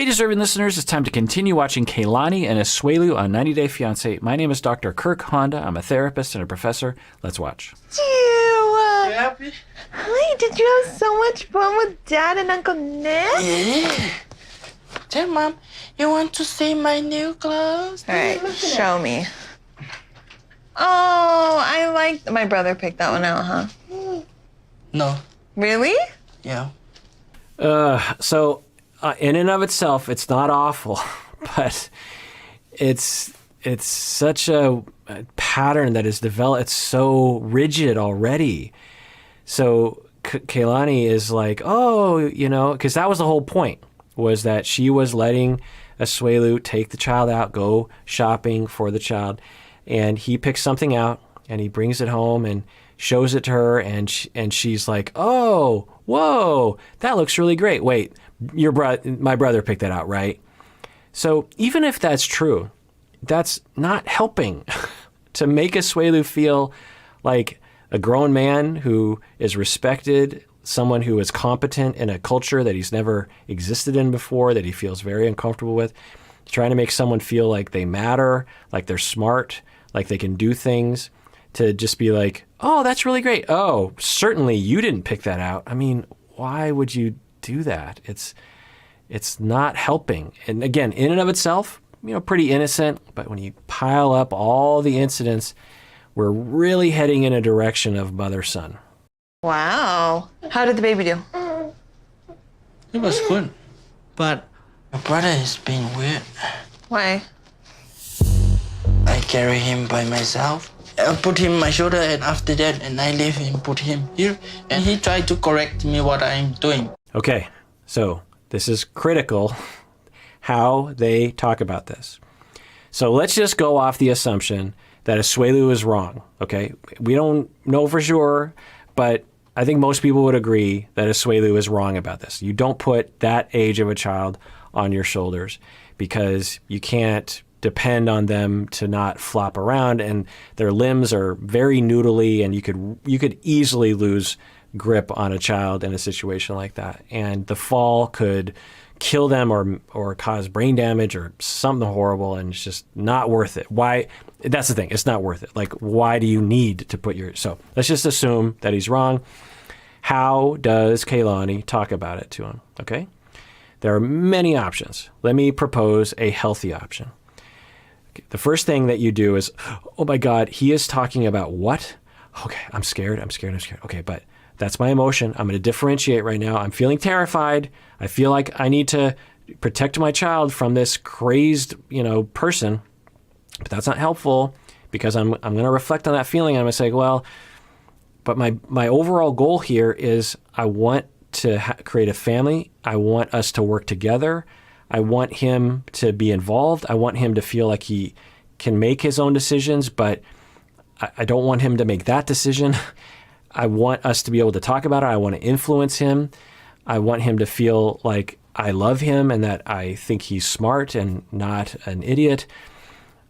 Hey, deserving listeners, it's time to continue watching Kalani and Asuelu on 90 Day Fiancé. My name is Dr. Kirk Honda. I'm a therapist and a professor. Let's watch. You happy? Hi, did you have so much fun with Dad and Uncle Nick? Yeah. Tell Mom, you want to see my new clothes? All right, show me. Oh, I like... My brother picked that one out, huh? No. Really? Yeah. In and of itself, it's not awful, but it's such a pattern that is developed. It's so rigid already. So Kalani is like, oh, you know, because that was the whole point, was that she was letting Asuelu take the child out, go shopping for the child, and he picks something out and he brings it home and shows it to her, and she's like, oh, whoa, that looks really great. Wait, my brother picked that out, right? So even if that's true, that's not helping to make Asuelu feel like a grown man who is respected, someone who is competent in a culture that he's never existed in before, that he feels very uncomfortable with. Trying to make someone feel like they matter, like they're smart, like they can do things, to just be like, oh, that's really great. Oh, certainly you didn't pick that out. I mean, why would you do that? It's not helping. And again, in and of itself, you know, pretty innocent, but when you pile up all the incidents, we're really heading in a direction of mother-son. Wow. How did the baby do? It was good. But my brother is being weird. Why? I carry him by myself. I put him on my shoulder, and after that, and I leave him, put him here. And he tried to correct me what I'm doing. Okay, so this is critical, how they talk about this. So let's just go off the assumption that Asuelu is wrong, okay? We don't know for sure, but I think most people would agree that Asuelu is wrong about this. You don't put that age of a child on your shoulders because you can't depend on them to not flop around, and their limbs are very noodly, and you could easily lose grip on a child in a situation like that. And the fall could kill them or cause brain damage or something horrible, and it's just not worth it. Why? That's the thing. It's not worth it. Like, why do you need to put your... So let's just assume that he's wrong. How does Kalani talk about it to him? Okay? There are many options. Let me propose a healthy option. Okay, the first thing that you do is, oh my God, he is talking about what? Okay, I'm scared. Okay, but that's my emotion. I'm going to differentiate right now. I'm feeling terrified. I feel like I need to protect my child from this crazed, person. But that's not helpful, because I'm going to reflect on that feeling. I'm going to say, well, but my overall goal here is I want to create a family. I want us to work together. I want him to be involved. I want him to feel like he can make his own decisions, but I don't want him to make that decision. I want us to be able to talk about it. I want to influence him. I want him to feel like I love him and that I think he's smart and not an idiot.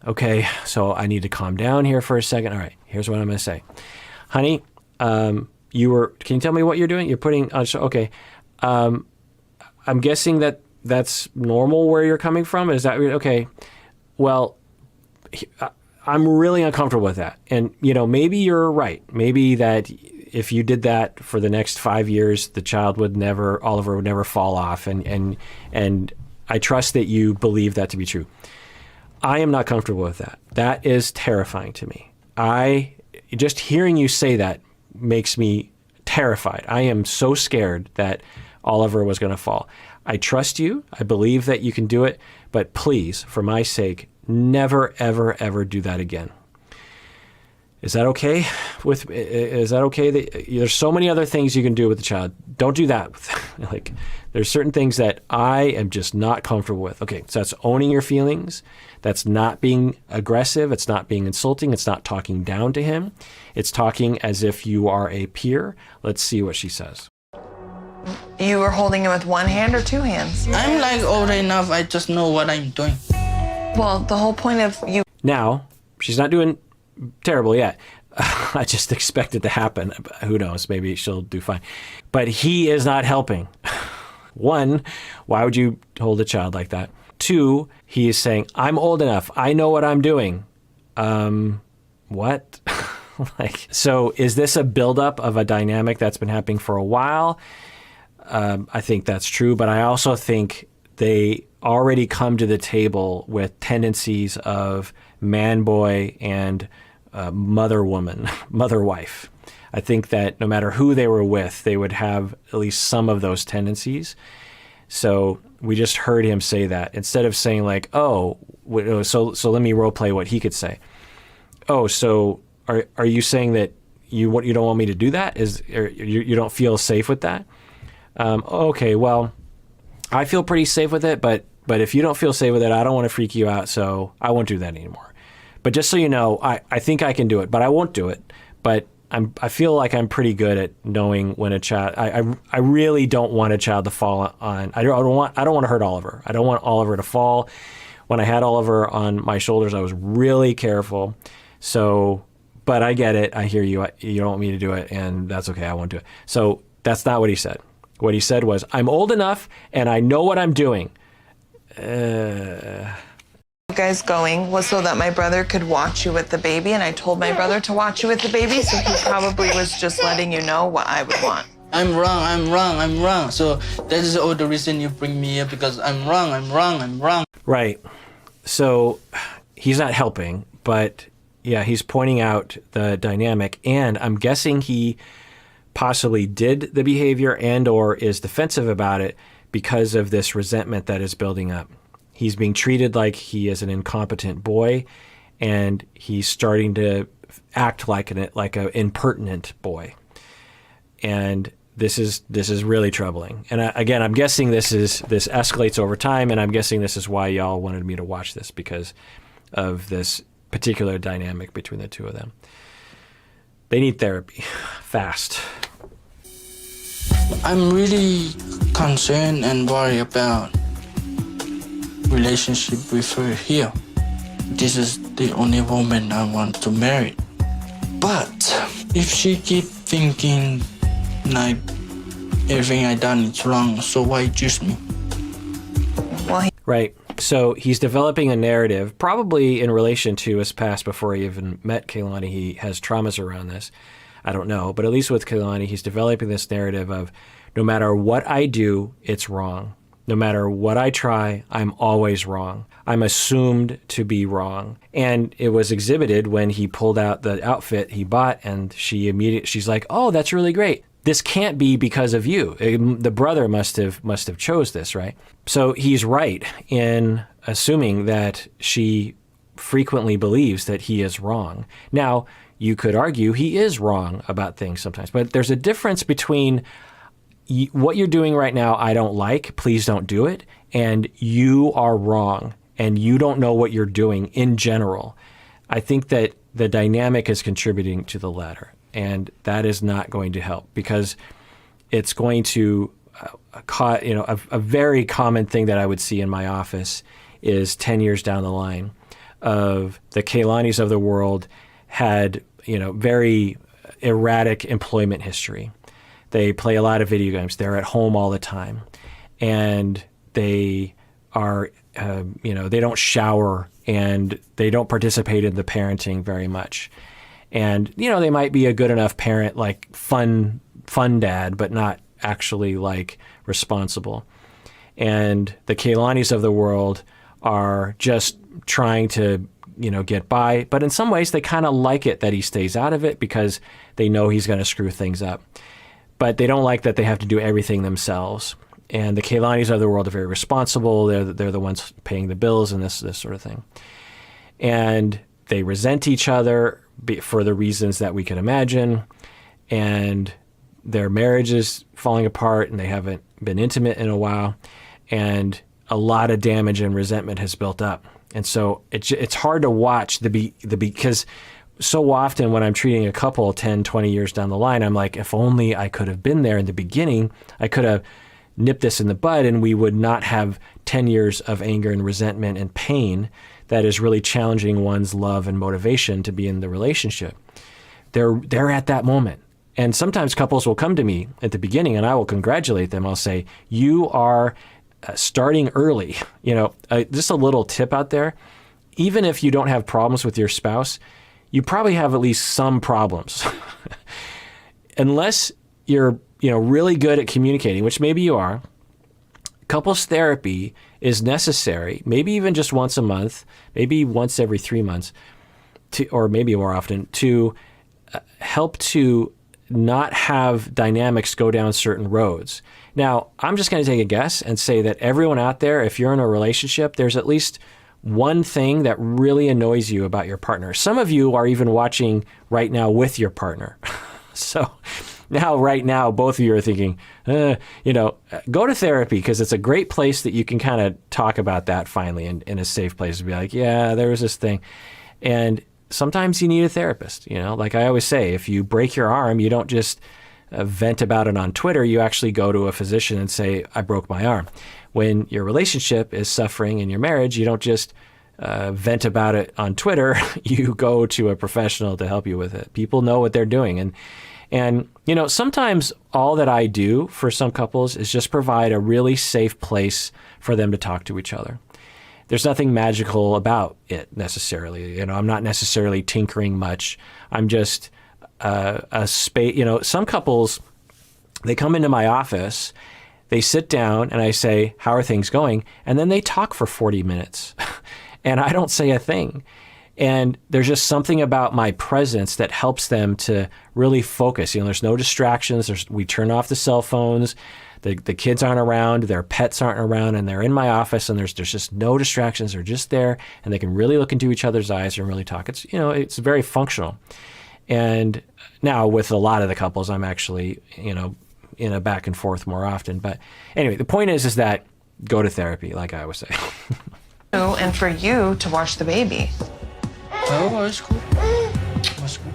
Okay, so I need to calm down here for a second. All right, here's what I'm going to say. Honey, can you tell me what you're doing? You're putting, okay. I'm guessing that's normal where you're coming from. Is that, okay? Well, I'm really uncomfortable with that. And, maybe you're right. Maybe that if you did that for the next 5 years, Oliver would never fall off. And I trust that you believe that to be true. I am not comfortable with that. That is terrifying to me. Just hearing you say that makes me terrified. I am so scared that Oliver was going to fall. I trust you. I believe that you can do it. But please, for my sake, never, ever, ever do that again. Is that okay? Is that okay? There's so many other things you can do with the child. Don't do that. There's certain things that I am just not comfortable with. Okay, so that's owning your feelings. That's not being aggressive. It's not being insulting. It's not talking down to him. It's talking as if you are a peer. Let's see what she says. You were holding him with one hand or two hands? I'm old enough. I just know what I'm doing. Well, the whole point of you... Now, she's not doing terrible yet. I just expect it to happen. Who knows? Maybe she'll do fine. But he is not helping. One, why would you hold a child like that? Two, he is saying, I'm old enough. I know what I'm doing. What? So is this a buildup of a dynamic that's been happening for a while? I think that's true, but I also think they already come to the table with tendencies of man-boy and mother-woman, mother-wife. I think that no matter who they were with, they would have at least some of those tendencies. So we just heard him say that instead of saying like, "Oh, so let me role play what he could say." Oh, so are you saying that you don't want me to do that? You don't feel safe with that? Okay, well, I feel pretty safe with it, but if you don't feel safe with it, I don't want to freak you out, so I won't do that anymore. But just so you know, I think I can do it, but I won't do it. But I feel like I'm pretty good at knowing when a child. I really don't want a child to fall on. I don't want to hurt Oliver. I don't want Oliver to fall. When I had Oliver on my shoulders, I was really careful. So, but I get it. I hear you. You don't want me to do it, and that's okay. I won't do it. So that's not what he said. What he said was, I'm old enough and I know what I'm doing. Guys going was so that my brother could watch you with the baby, and I told my brother to watch you with the baby, so he probably was just letting you know what I would want. I'm wrong. So that is all the reason you bring me here, because I'm wrong. Right. So he's not helping, but yeah, he's pointing out the dynamic, and I'm guessing he possibly did the behavior and or is defensive about it because of this resentment that is building up. He's being treated like he is an incompetent boy, and he's starting to act like an impertinent boy. And this is really troubling. And again, I'm guessing this escalates over time, and I'm guessing this is why y'all wanted me to watch this, because of this particular dynamic between the two of them. They need therapy fast. I'm really concerned and worried about relationship with her here. This is the only woman I want to marry. But if she keep thinking like everything I done is wrong, so why choose me? Well, Right. So he's developing a narrative, probably in relation to his past before he even met Kalani. He has traumas around this. I don't know. But at least with Kalani, he's developing this narrative of no matter what I do, it's wrong. No matter what I try, I'm always wrong. I'm assumed to be wrong. And it was exhibited when he pulled out the outfit he bought, and she's like, "Oh, that's really great. This can't be because of you. The brother must have chose this, right?" So he's right in assuming that she frequently believes that he is wrong. Now, you could argue he is wrong about things sometimes, but there's a difference between what you're doing right now, I don't like, please don't do it, and you are wrong, and you don't know what you're doing in general. I think that the dynamic is contributing to the latter, and that is not going to help, because it's going to a very common thing that I would see in my office is 10 years down the line of the Kalanis of the world had, very erratic employment history. They play a lot of video games. They're at home all the time. And they are, they don't shower, and they don't participate in the parenting very much. And, they might be a good enough parent, like fun dad, but not actually like responsible. And the Kalanis of the world are just trying to, get by. But in some ways, they kind of like it that he stays out of it, because they know he's going to screw things up. But they don't like that they have to do everything themselves. And the Kalanis of the world are very responsible. They're the ones paying the bills and this sort of thing. And they resent each other for the reasons that we can imagine. And their marriage is falling apart, and they haven't been intimate in a while. And a lot of damage and resentment has built up. And so it's hard to watch because so often when I'm treating a couple 10, 20 years down the line, I'm like, if only I could have been there in the beginning, I could have nipped this in the bud, and we would not have 10 years of anger and resentment and pain that is really challenging one's love and motivation to be in the relationship. They're at that moment. And sometimes couples will come to me at the beginning and I will congratulate them. I'll say, you are starting early. Just a little tip out there. Even if you don't have problems with your spouse, you probably have at least some problems. Unless you're, really good at communicating, which maybe you are, couples therapy is necessary, maybe even just once a month, maybe once every 3 months, or maybe more often, to help to not have dynamics go down certain roads. Now, I'm just going to take a guess and say that everyone out there, if you're in a relationship, there's at least one thing that really annoys you about your partner. Some of you are even watching right now with your partner. So now, right now, both of you are thinking, go to therapy, because it's a great place that you can kind of talk about that finally in a safe place to be like, yeah, there was this thing. And sometimes you need a therapist. Like I always say, if you break your arm, you don't just vent about it on Twitter. You actually go to a physician and say, I broke my arm. When your relationship is suffering in your marriage, you don't just vent about it on Twitter. You go to a professional to help you with it. People know what they're doing. And sometimes all that I do for some couples is just provide a really safe place for them to talk to each other. There's nothing magical about it necessarily. I'm not necessarily tinkering much. I'm just a space. Some couples, they come into my office, they sit down, and I say, how are things going? And then they talk for 40 minutes, and I don't say a thing. And there's just something about my presence that helps them to really focus. There's no distractions. We turn off the cell phones. The kids aren't around, their pets aren't around, and they're in my office, and there's just no distractions. They're just there, and they can really look into each other's eyes and really talk. It's very functional. And now with a lot of the couples, I'm actually, in a back and forth more often. But anyway, the point is that go to therapy, like I always say. And for you to watch the baby. Oh, it's cool. That's cool.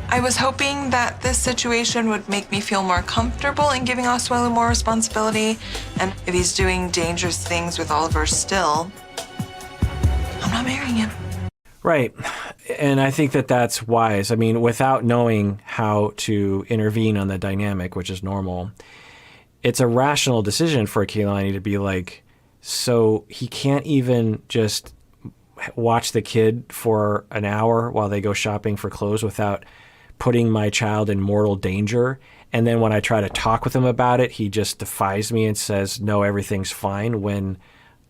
I was hoping that this situation would make me feel more comfortable in giving Asuelu more responsibility. And if he's doing dangerous things with Oliver still, I'm not marrying him. Right. And I think that that's wise. I mean, without knowing how to intervene on the dynamic, which is normal, it's a rational decision for Kalani to be like, so he can't even just watch the kid for an hour while they go shopping for clothes without putting my child in mortal danger. And then when I try to talk with him about it, he just defies me and says, no, everything's fine, when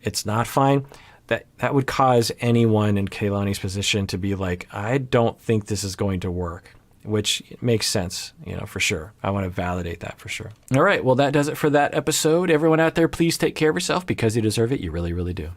it's not fine. That would cause anyone in Kalani's position to be like, I don't think this is going to work, which makes sense, for sure. I want to validate that for sure. All right. Well, that does it for that episode. Everyone out there, please take care of yourself, because you deserve it. You really, really do.